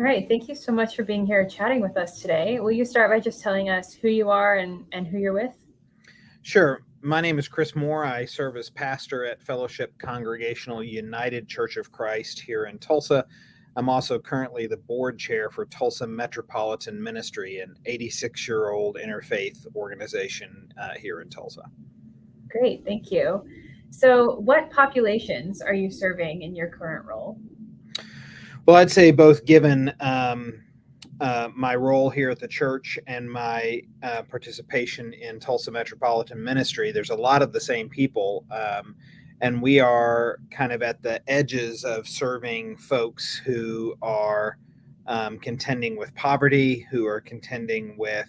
All right. Thank you so much for being here chatting with us today. Will you start by just telling us who you are and who you're with? Sure. My name is Chris Moore. I serve as pastor at Fellowship Congregational United Church of Christ here in Tulsa. I'm also currently the board chair for Tulsa Metropolitan Ministry, an 86-year-old interfaith organization here in Tulsa. Great. Thank you. So, what populations are you serving in your current role? Well, I'd say both given my role here at the church and my participation in Tulsa Metropolitan Ministry, there's a lot of the same people. And we are kind of at the edges of serving folks who are contending with poverty, who are contending with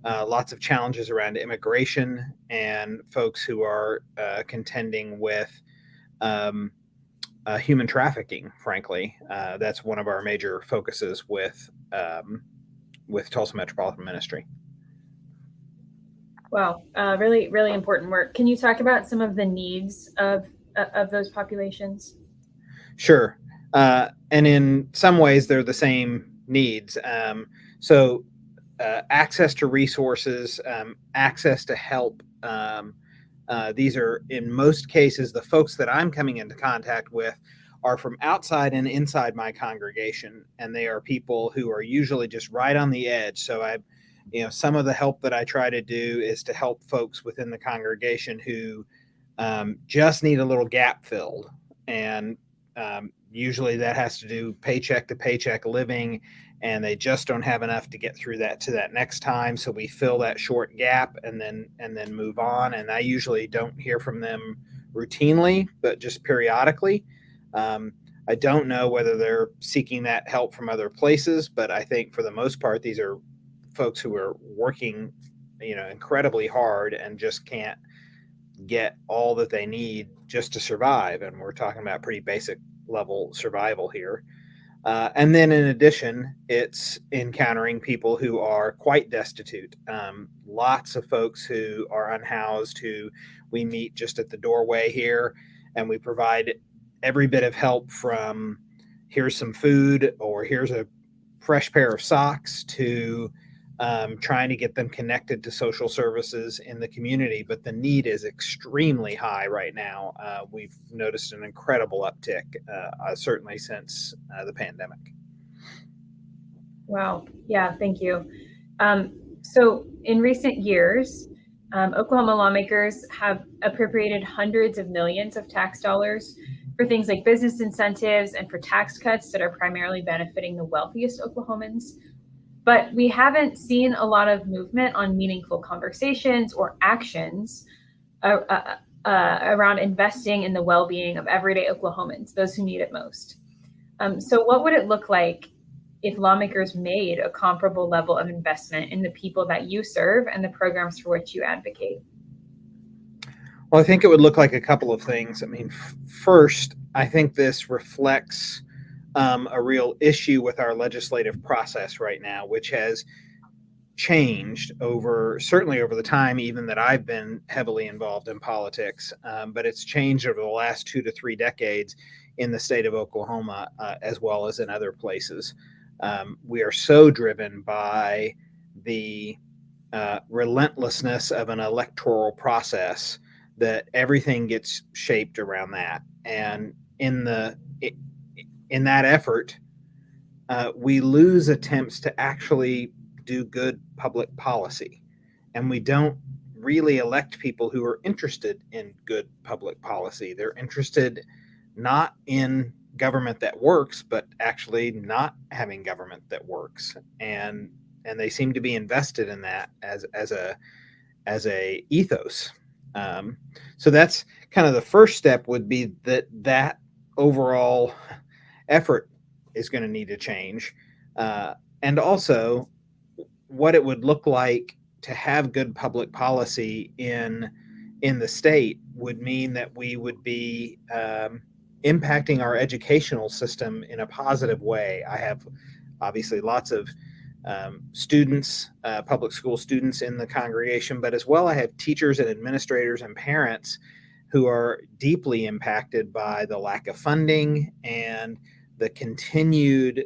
lots of challenges around immigration, and folks who are contending with human trafficking. Frankly, that's one of our major focuses with Tulsa Metropolitan Ministry. Wow, really, really important work. Can you talk about some of the needs of those populations? Sure, and in some ways they're the same needs. So, access to resources, access to help. These are, in most cases, the folks that I'm coming into contact with are from outside and inside my congregation, and they are people who are usually just right on the edge. So some of the help that I try to do is to help folks within the congregation who just need a little gap filled, and usually that has to do paycheck to paycheck living, and they just don't have enough to get through that to that next time. So we fill that short gap and then move on. And I usually don't hear from them routinely, but just periodically. I don't know whether they're seeking that help from other places, but I think for the most part, these are folks who are working, incredibly hard and just can't get all that they need just to survive. And we're talking about pretty basic level survival here. And then in addition, it's encountering people who are quite destitute. Lots of folks who are unhoused, who we meet just at the doorway here, and we provide every bit of help from here's some food or here's a fresh pair of socks to trying to get them connected to social services in the community. But the need is extremely high right now. We've noticed an incredible uptick, certainly since the pandemic. Wow. Yeah, thank you. So in recent years, Oklahoma lawmakers have appropriated hundreds of millions of tax dollars for things like business incentives and for tax cuts that are primarily benefiting the wealthiest Oklahomans. But we haven't seen a lot of movement on meaningful conversations or actions around investing in the well-being of everyday Oklahomans, those who need it most. So what would it look like if lawmakers made a comparable level of investment in the people that you serve and the programs for which you advocate? Well, I think it would look like a couple of things. I mean, first, I think this reflects a real issue with our legislative process right now, which has changed certainly over the time even that I've been heavily involved in politics, but it's changed over the last 2 to 3 decades in the state of Oklahoma, as well as in other places. We are so driven by the relentlessness of an electoral process that everything gets shaped around that. And in that effort, we lose attempts to actually do good public policy. And we don't really elect people who are interested in good public policy. They're interested not in government that works, but actually not having government that works. And they seem to be invested in that as a ethos. So that's kind of the first step, would be that overall effort is going to need to change. And also, what it would look like to have good public policy in the state would mean that we would be impacting our educational system in a positive way. I have obviously lots of students, public school students in the congregation, but as well I have teachers and administrators and parents who are deeply impacted by the lack of funding and the continued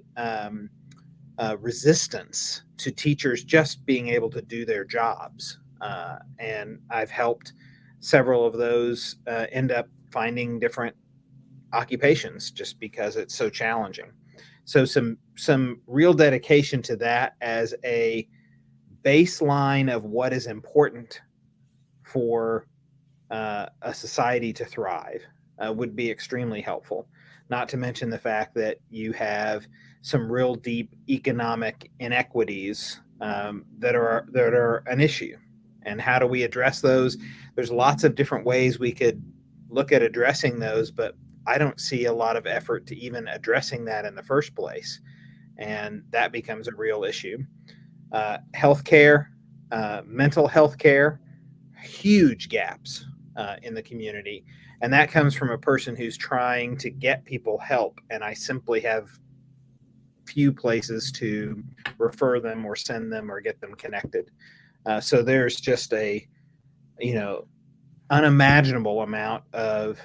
resistance to teachers just being able to do their jobs. And I've helped several of those end up finding different occupations just because it's so challenging. So some real dedication to that as a baseline of what is important for a society to thrive would be extremely helpful. Not to mention the fact that you have some real deep economic inequities that are an issue. And how do we address those? There's lots of different ways we could look at addressing those, but I don't see a lot of effort to even addressing that in the first place. And that becomes a real issue. Healthcare, mental health care, huge gaps in the community. And that comes from a person who's trying to get people help. And I simply have few places to refer them or send them or get them connected. So there's just a, unimaginable amount of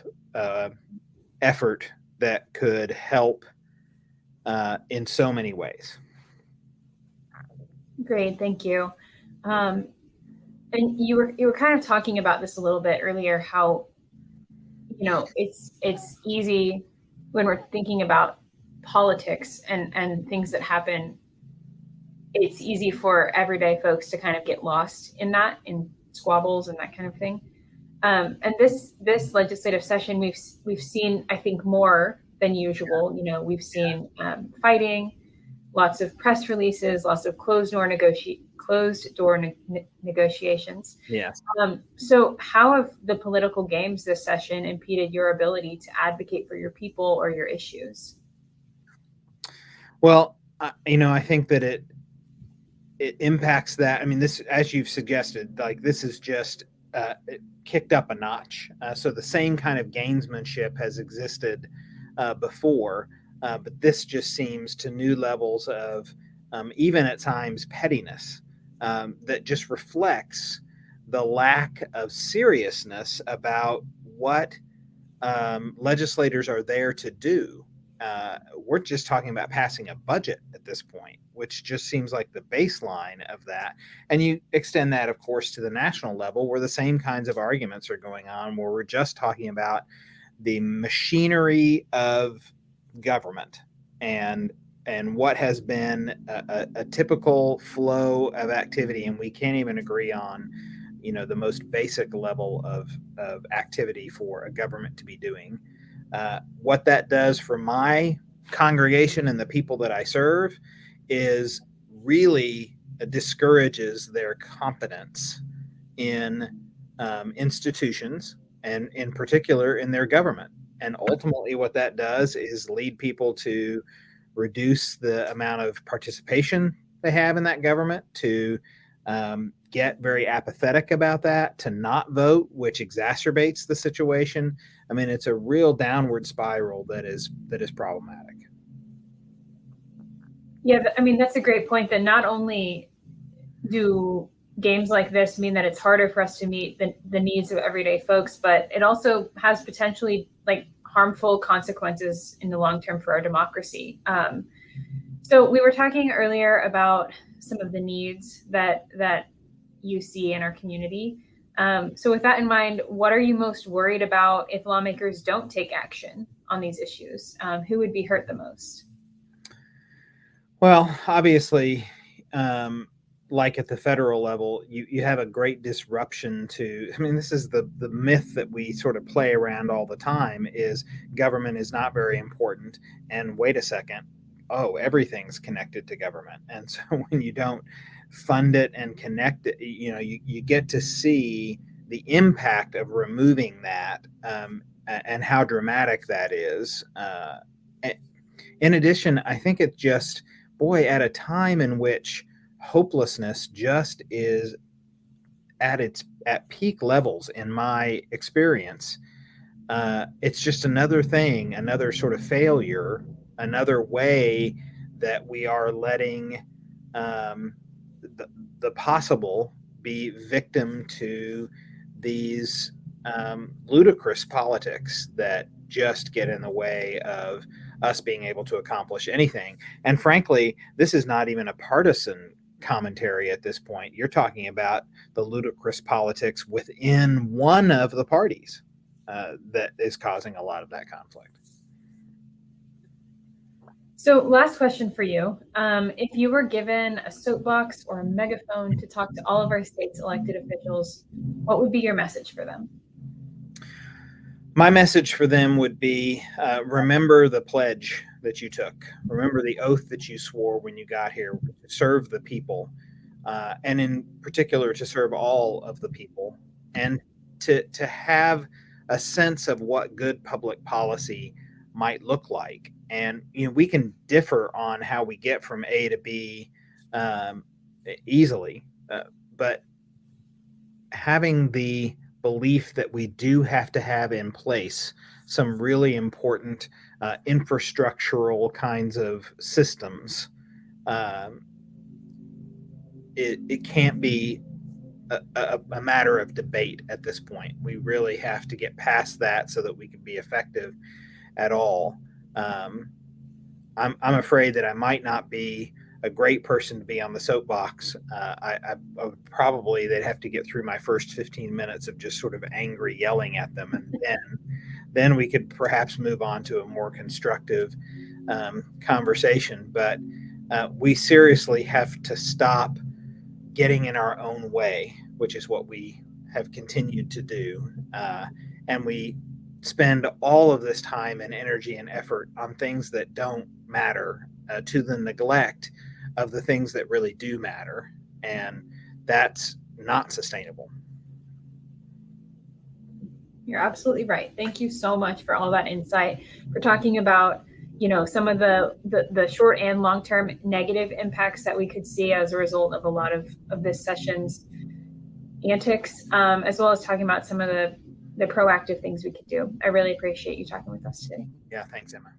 effort that could help in so many ways. Great, thank you. And you were kind of talking about this a little bit earlier, how it's easy when we're thinking about politics and things that happen. It's easy for everyday folks to kind of get lost in that, in squabbles and that kind of thing. And this legislative session, we've seen, I think, more than usual. We've seen fighting, lots of press releases, lots of closed door negotiations. Yes. So how have the political games this session impeded your ability to advocate for your people or your issues? Well, I think that it impacts that. I mean, this, as you've suggested, like this is just it kicked up a notch. So the same kind of gamesmanship has existed before, but this just seems to new levels of even at times pettiness that just reflects the lack of seriousness about what legislators are there to do. We're just talking about passing a budget at this point, which just seems like the baseline of that. And you extend that, of course, to the national level where the same kinds of arguments are going on, where we're just talking about the machinery of government and what has been a typical flow of activity. And we can't even agree on, the most basic level of activity for a government to be doing. What that does for my congregation and the people that I serve is really discourages their competence in institutions and in particular in their government. And ultimately what that does is lead people to reduce the amount of participation they have in that government, to get very apathetic about that, to not vote, which exacerbates the situation. I mean, it's a real downward spiral that is problematic. Yeah, I mean, that's a great point, that not only do games like this mean that it's harder for us to meet the needs of everyday folks, but it also has potentially harmful consequences in the long term for our democracy. So we were talking earlier about some of the needs that you see in our community. So with that in mind, what are you most worried about if lawmakers don't take action on these issues? Who would be hurt the most? Well, obviously, like at the federal level, you have a great disruption to, I mean, this is the myth that we sort of play around all the time, is government is not very important. And wait a second, oh, everything's connected to government. And so when you don't fund it and connect it, you get to see the impact of removing that and how dramatic that is. In addition, I think it just, boy, at a time in which hopelessness just is at peak levels in my experience, it's just another thing, another sort of failure, another way that we are letting the possible be victim to these ludicrous politics that just get in the way of us being able to accomplish anything. And frankly, this is not even a partisan commentary at this point. You're talking about the ludicrous politics within one of the parties that is causing a lot of that conflict. So last question for you. If you were given a soapbox or a megaphone to talk to all of our state's elected officials, what would be your message for them? My message for them would be, remember the pledge that you took. Remember the oath that you swore when you got here to serve the people, and in particular to serve all of the people, and to have a sense of what good public policy might look like. And we can differ on how we get from A to B easily, but having the belief that we do have to have in place some really important infrastructural kinds of systems. It can't be a matter of debate at this point. We really have to get past that so that we can be effective at all. I'm afraid that I might not be a great person to be on the soapbox. I would probably, they'd have to get through my first 15 minutes of just sort of angry yelling at them. And then we could perhaps move on to a more constructive conversation. But we seriously have to stop getting in our own way, which is what we have continued to do. And we spend all of this time and energy and effort on things that don't matter to the neglect of the things that really do matter. And that's not sustainable. You're absolutely right. Thank you so much for all that insight, for talking about, some of the short and long-term negative impacts that we could see as a result of a lot of this session's antics, as well as talking about some of the proactive things we could do. I really appreciate you talking with us today. Yeah, thanks, Emma.